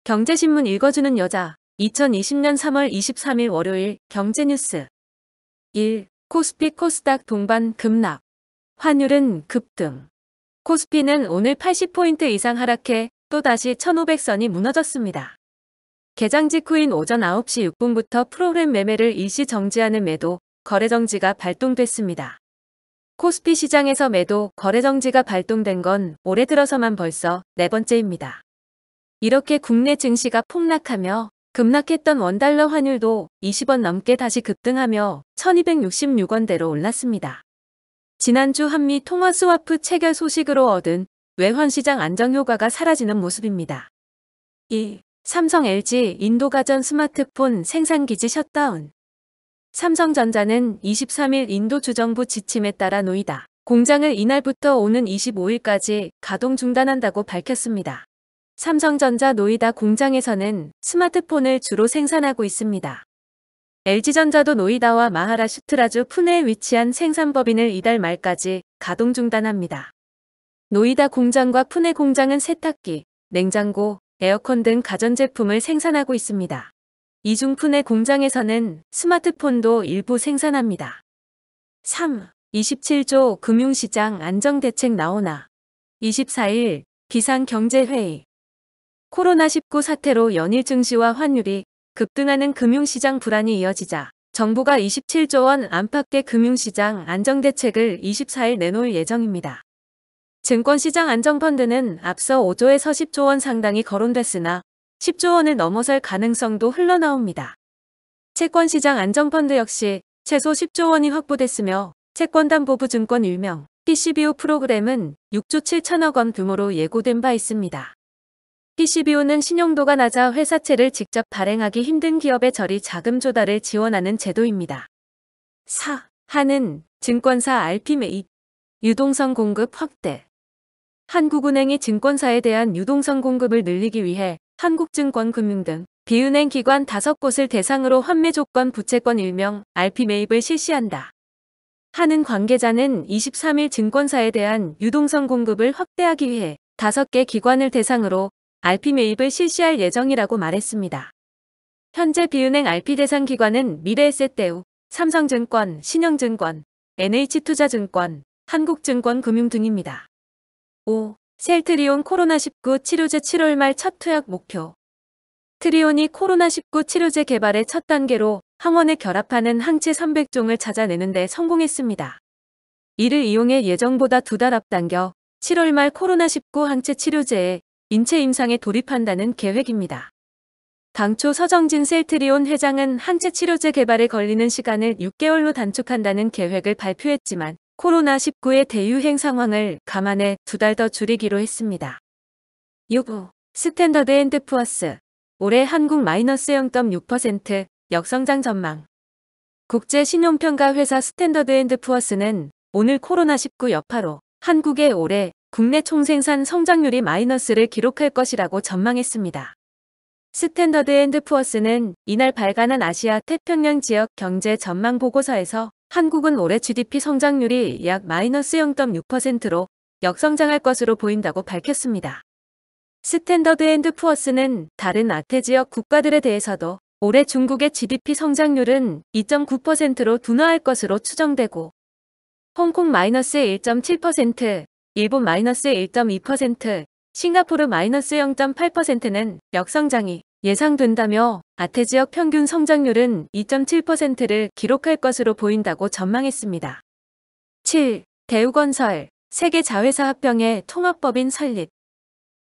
경제신문 읽어주는 여자 2020년 3월 23일 월요일 경제뉴스 1. 코스피 코스닥 동반 급락. 환율은 급등. 코스피는 오늘 80포인트 이상 하락해 또다시 1500선이 무너졌습니다. 개장 직후인 오전 9시 6분부터 프로그램 매매를 일시 정지하는 매도, 거래 정지가 발동됐습니다. 코스피 시장에서 매도, 거래 정지가 발동된 건 올해 들어서만 벌써 네 번째입니다. 이렇게 국내 증시가 폭락하며 급락했던 원달러 환율도 20원 넘게 다시 급등하며 1266원대로 올랐습니다. 지난주 한미 통화 스와프 체결 소식으로 얻은 외환시장 안정 효과가 사라지는 모습입니다. 2. 삼성 LG 인도가전 스마트폰 생산기지 셧다운. 삼성전자는 23일 인도 주정부 지침에 따라 노이다 공장을 이날부터 오는 25일까지 가동 중단한다고 밝혔습니다. 삼성전자 노이다 공장에서는 스마트폰을 주로 생산하고 있습니다. LG전자도 노이다와 마하라슈트라주 푸네에 위치한 생산법인을 이달 말까지 가동 중단합니다. 노이다 공장과 푸네 공장은 세탁기, 냉장고, 에어컨 등 가전제품을 생산하고 있습니다. 이 중 푸네 공장에서는 스마트폰도 일부 생산합니다. 3. 27조 금융시장 안정대책 나오나. 24일 비상경제회의. 코로나19 사태로 연일 증시와 환율이 급등하는 금융시장 불안이 이어지자 정부가 27조 원 안팎의 금융시장 안정대책을 24일 내놓을 예정입니다. 증권시장 안정펀드는 앞서 5조에서 10조 원 상당이 거론됐으나 10조 원을 넘어설 가능성도 흘러나옵니다. 채권시장 안정펀드 역시 최소 10조 원이 확보됐으며 채권담보부 증권 일명 PCBO 프로그램은 6조 7천억 원 규모로 예고된 바 있습니다. PCBO는 신용도가 낮아 회사채를 직접 발행하기 힘든 기업의 저리 자금 조달을 지원하는 제도입니다. 4. 한은 증권사 RP 매입, 유동성 공급 확대. 한국은행이 증권사에 대한 유동성 공급을 늘리기 위해 한국증권금융 등 비은행 기관 5곳을 대상으로 환매 조건 부채권 일명 RP 매입을 실시한다. 한은 관계자는 23일 증권사에 대한 유동성 공급을 확대하기 위해 5개 기관을 대상으로 RP 매입을 실시할 예정이라고 말했습니다. 현재 비은행 RP 대상 기관은 미래에셋대우, 삼성증권, 신영증권, NH투자증권, 한국증권금융 등입니다. 5. 셀트리온 코로나19 치료제 7월 말 첫 투약 목표. 트리온이 코로나19 치료제 개발의 첫 단계로 항원에 결합하는 항체 300종을 찾아내는 데 성공했습니다. 이를 이용해 예정보다 2달 앞당겨 7월 말 코로나19 항체 치료제에 인체 임상에 돌입한다는 계획입니다. 당초 서정진 셀트리온 회장은 항체 치료제 개발에 걸리는 시간을 6개월로 단축한다는 계획을 발표했지만 코로나19의 대유행 상황을 감안해 2달 더 줄이기로 했습니다. 6. 스탠더드앤드푸어스 올해 한국 마이너스 0.6% 역성장 전망. 국제 신용평가 회사 스탠더드앤드푸어스는 오늘 코로나19 여파로 한국의 올해 국내 총생산 성장률이 마이너스를 기록할 것이라고 전망했습니다. 스탠더드앤드푸어스는 이날 발간한 아시아 태평양 지역 경제 전망 보고서에서 한국은 올해 GDP 성장률이 약 마이너스 0.6%로 역성장할 것으로 보인다고 밝혔습니다. 스탠더드앤드푸어스는 다른 아태 지역 국가들에 대해서도 올해 중국의 GDP 성장률은 2.9%로 둔화할 것으로 추정되고 홍콩 마이너스 1.7%, 일본 마이너스 1.2%, 싱가포르 마이너스 0.8%는 역성장이 예상된다며 아태 지역 평균 성장률은 2.7%를 기록할 것으로 보인다고 전망했습니다. 7. 대우건설, 세계 자회사 합병의 통합법인 설립.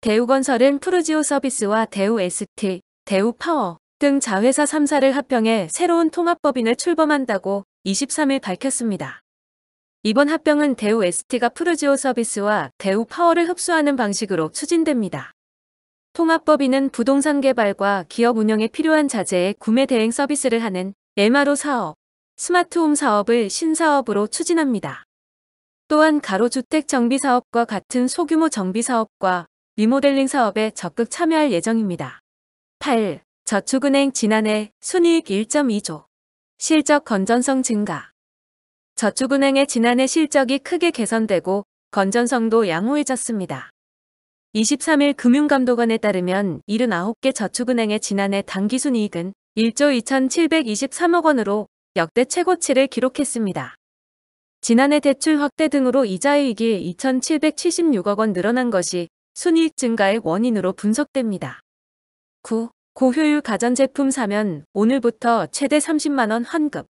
대우건설은 프루지오 서비스와 대우 ST, 대우파워 등 자회사 3사를 합병해 새로운 통합법인을 출범한다고 23일 밝혔습니다. 이번 합병은 대우 ST가 프루지오 서비스와 대우 파워를 흡수하는 방식으로 추진됩니다. 통합법인은 부동산 개발과 기업 운영에 필요한 자재의 구매 대행 서비스를 하는 MRO 사업, 스마트홈 사업을 신사업으로 추진합니다. 또한 가로주택 정비 사업과 같은 소규모 정비 사업과 리모델링 사업에 적극 참여할 예정입니다. 8. 저축은행 지난해 순이익 1.2조. 실적 건전성 증가. 저축은행의 지난해 실적이 크게 개선되고 건전성도 양호해졌습니다. 23일 금융감독원에 따르면 79개 저축은행의 지난해 당기순이익은 1조 2,723억 원으로 역대 최고치를 기록했습니다. 지난해 대출 확대 등으로 이자이익이 2,776억 원 늘어난 것이 순이익 증가의 원인으로 분석됩니다. 9. 고효율 가전제품 사면 오늘부터 최대 30만 원 환급.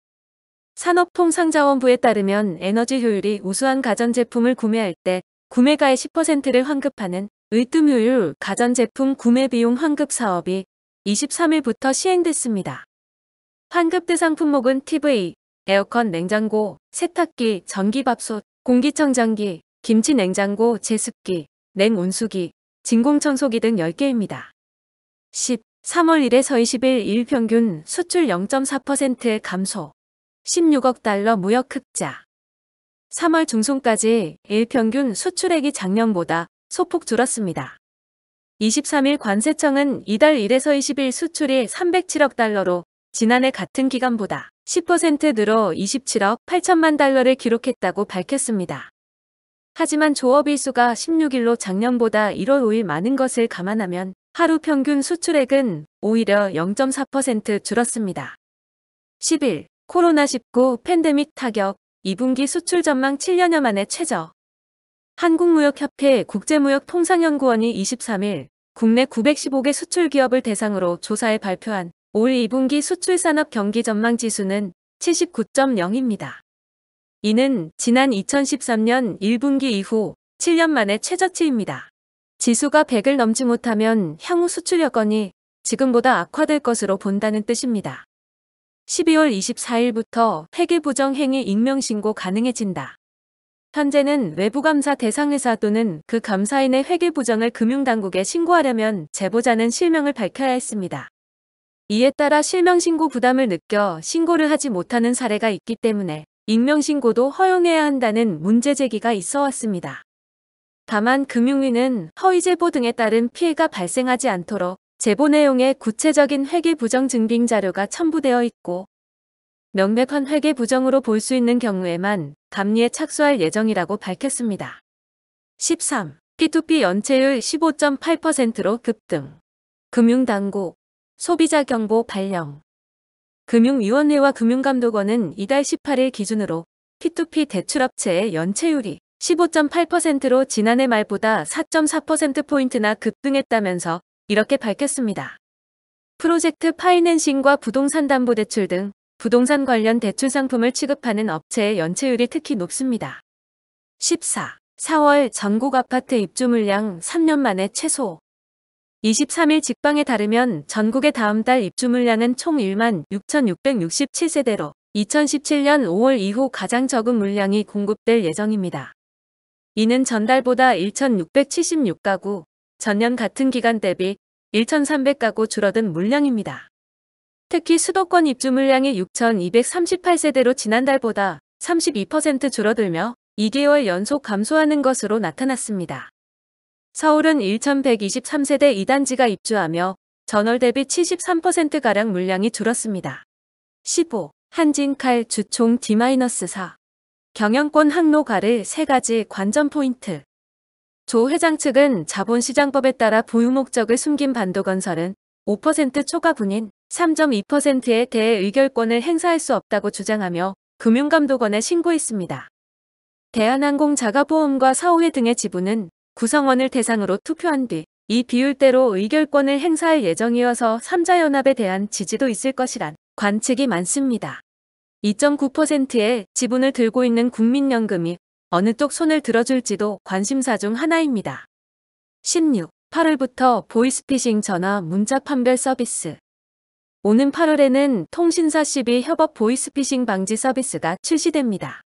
산업통상자원부에 따르면 에너지 효율이 우수한 가전제품을 구매할 때 구매가의 10%를 환급하는 으뜸효율 가전제품 구매비용 환급 사업이 23일부터 시행됐습니다. 환급 대상 품목은 TV, 에어컨, 냉장고, 세탁기, 전기밥솥, 공기청정기, 김치냉장고, 제습기, 냉온수기, 진공청소기 등 10개입니다. 10. 3월 1에서 20일 일평균 수출 0.4% 감소. 16억 달러 무역 흑자. 3월 중순까지 일평균 수출액이 작년보다 소폭 줄었습니다. 23일 관세청은 이달 1에서 20일 수출이 307억 달러로 지난해 같은 기간보다 10% 늘어 27억 8천만 달러를 기록했다고 밝혔습니다. 하지만 조업일수가 16일로 작년보다 1월 5일 많은 것을 감안하면 하루 평균 수출액은 오히려 0.4% 줄었습니다. 10일 코로나19 팬데믹 타격 2분기 수출 전망 7년여 만에 최저. 한국무역협회 국제무역통상연구원이 23일 국내 915개 수출기업을 대상으로 조사해 발표한 올 2분기 수출산업 경기 전망 지수는 79.0입니다. 이는 지난 2013년 1분기 이후 7년 만에 최저치입니다. 지수가 100을 넘지 못하면 향후 수출 여건이 지금보다 악화될 것으로 본다는 뜻입니다. 12월 24일부터 회계부정행위 익명신고 가능해진다. 현재는 외부감사 대상회사 또는 그 감사인의 회계부정을 금융당국에 신고하려면 제보자는 실명을 밝혀야 했습니다. 이에 따라 실명신고 부담을 느껴 신고를 하지 못하는 사례가 있기 때문에 익명신고도 허용해야 한다는 문제제기가 있어 왔습니다. 다만 금융위는 허위제보 등에 따른 피해가 발생하지 않도록 제보 내용에 구체적인 회계부정 증빙 자료가 첨부되어 있고 명백한 회계부정으로 볼 수 있는 경우에만 감리에 착수할 예정이라고 밝혔습니다. 13. P2P 연체율 15.8%로 급등. 금융당국 소비자경보 발령. 금융위원회와 금융감독원은 이달 18일 기준으로 P2P 대출업체의 연체율이 15.8%로 지난해 말보다 4.4%포인트나 급등했다면서 이렇게 밝혔습니다. 프로젝트 파이낸싱과 부동산담보대출 등 부동산 관련 대출 상품을 취급하는 업체의 연체율이 특히 높습니다. 14. 4월 전국 아파트 입주 물량 3년 만에 최소. 23일 직방에 따르면 전국의 다음 달 입주 물량은 총 1만 6,667세대로 2017년 5월 이후 가장 적은 물량이 공급될 예정입니다. 이는 전달보다 1,676가구, 전년 같은 기간 대비 1,300가구 줄어든 물량입니다. 특히 수도권 입주 물량이 6,238세대로 지난달보다 32% 줄어들며 2개월 연속 감소하는 것으로 나타났습니다. 서울은 1,123세대 2단지가 입주하며 전월 대비 73%가량 물량이 줄었습니다. 15. 한진칼 주총 D-4. 경영권 항로 가를 3가지 관전 포인트. 조 회장 측은 자본시장법에 따라 보유 목적을 숨긴 반도건설은 5% 초과분인 3.2%에 대해 의결권을 행사할 수 없다고 주장하며 금융감독원에 신고했습니다. 대한항공 자가보험과 사호회 등의 지분은 구성원을 대상으로 투표한 뒤 이 비율대로 의결권을 행사할 예정이어서 3자연합에 대한 지지도 있을 것이란 관측이 많습니다. 2.9%의 지분을 들고 있는 국민연금이 어느 쪽 손을 들어줄지도 관심사 중 하나입니다. 16. 8월부터 보이스피싱 전화 문자 판별 서비스. 오는 8월에는 통신사 12 협업 보이스피싱 방지 서비스가 출시됩니다.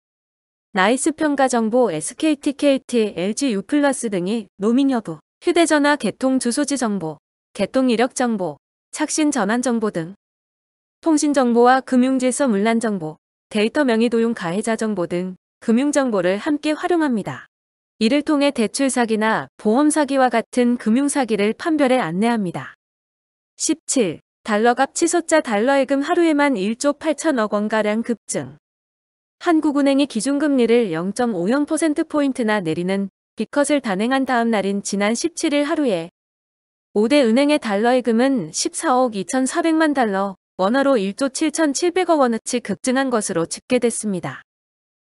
나이스 평가 정보 SKT, KT, LG U+ 등이 로밍 여부, 휴대전화 개통 주소지 정보, 개통 이력 정보, 착신 전환 정보 등 통신정보와 금융질서 문란 정보, 데이터 명의 도용 가해자 정보 등 금융정보를 함께 활용합니다. 이를 통해 대출 사기나 보험 사기와 같은 금융 사기를 판별해 안내합니다. 17. 달러갑 치솟자 달러예금 하루에만 1조 8천억 원가량 급증. 한국은행이 기준금리를 0.50%포인트나 내리는 B컷을 단행한 다음 날인 지난 17일 하루에 5대 은행의 달러예금은 14억 2,400만 달러, 원화로 1조 7,700억 원어치 급증한 것으로 집계됐습니다.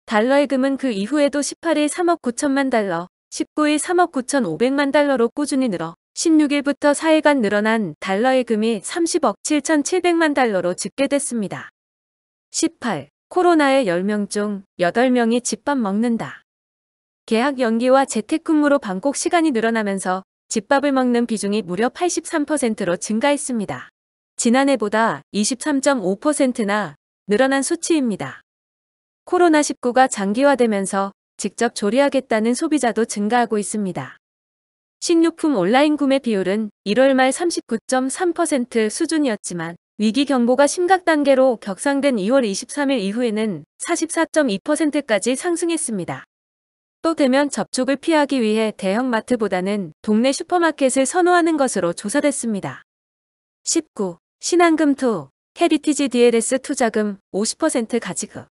달러예금은 그 이후에도 18일 3억 9천만 달러, 19일 3억 9,500만 달러로 꾸준히 늘어 16일부터 4일간 늘어난 달러예금이 30억 7,700만 달러로 집계됐습니다. 18. 코로나의 10명 중 8명이 집밥 먹는다. 계약 연기와 재택근무로 방콕 시간이 늘어나면서 집밥을 먹는 비중이 무려 83%로 증가했습니다. 지난해보다 23.5%나 늘어난 수치입니다. 코로나19가 장기화되면서 직접 조리하겠다는 소비자도 증가하고 있습니다. 식료품 온라인 구매 비율은 1월 말 39.3% 수준이었지만 위기 경보가 심각 단계로 격상된 2월 23일 이후에는 44.2%까지 상승했습니다. 또 대면 접촉을 피하기 위해 대형마트보다는 동네 슈퍼마켓을 선호하는 것으로 조사됐습니다. 19. 신한금투, 헤리티지 DLS 투자금 50% 가지급.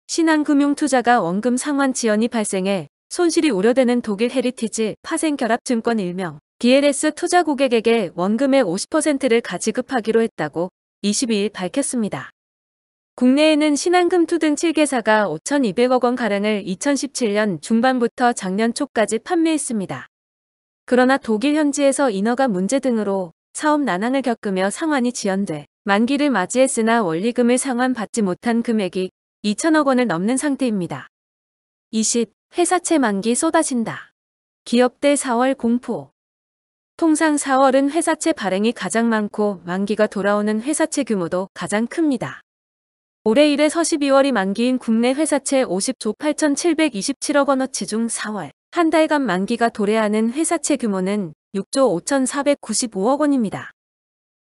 신한금융투자가 원금 상환 지연이 발생해 손실이 우려되는 독일 헤리티지 파생결합증권 일명 DLS 투자 고객에게 원금의 50%를 가지급하기로 했다고 22일 밝혔습니다. 국내에는 신한금투 등 7개사가 5,200억 원가량을 2017년 중반부터 작년 초까지 판매했습니다. 그러나 독일 현지에서 인허가 문제 등으로 사업 난항을 겪으며 상환이 지연돼 만기를 맞이했으나 원리금을 상환받지 못한 금액이 2천억 원을 넘는 상태입니다. 20. 회사채 만기 쏟아진다. 기업대 4월 공포. 통상 4월은 회사채 발행이 가장 많고 만기가 돌아오는 회사채 규모도 가장 큽니다. 올해 1에서 12월이 만기인 국내 회사채 50조 8,727억 원어치 중 4월 한 달간 만기가 도래하는 회사채 규모는 6조 5,495억 원입니다.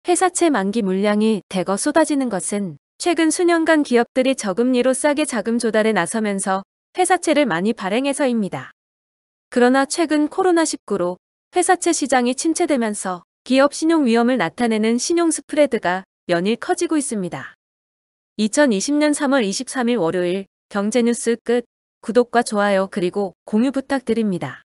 회사채 만기 물량이 대거 쏟아지는 것은 최근 수년간 기업들이 저금리로 싸게 자금 조달에 나서면서 회사채를 많이 발행해서입니다. 그러나 최근 코로나19로 회사채 시장이 침체되면서 기업 신용 위험을 나타내는 신용 스프레드가 연일 커지고 있습니다. 2020년 3월 23일 월요일 경제뉴스 끝. 구독과 좋아요 그리고 공유 부탁드립니다.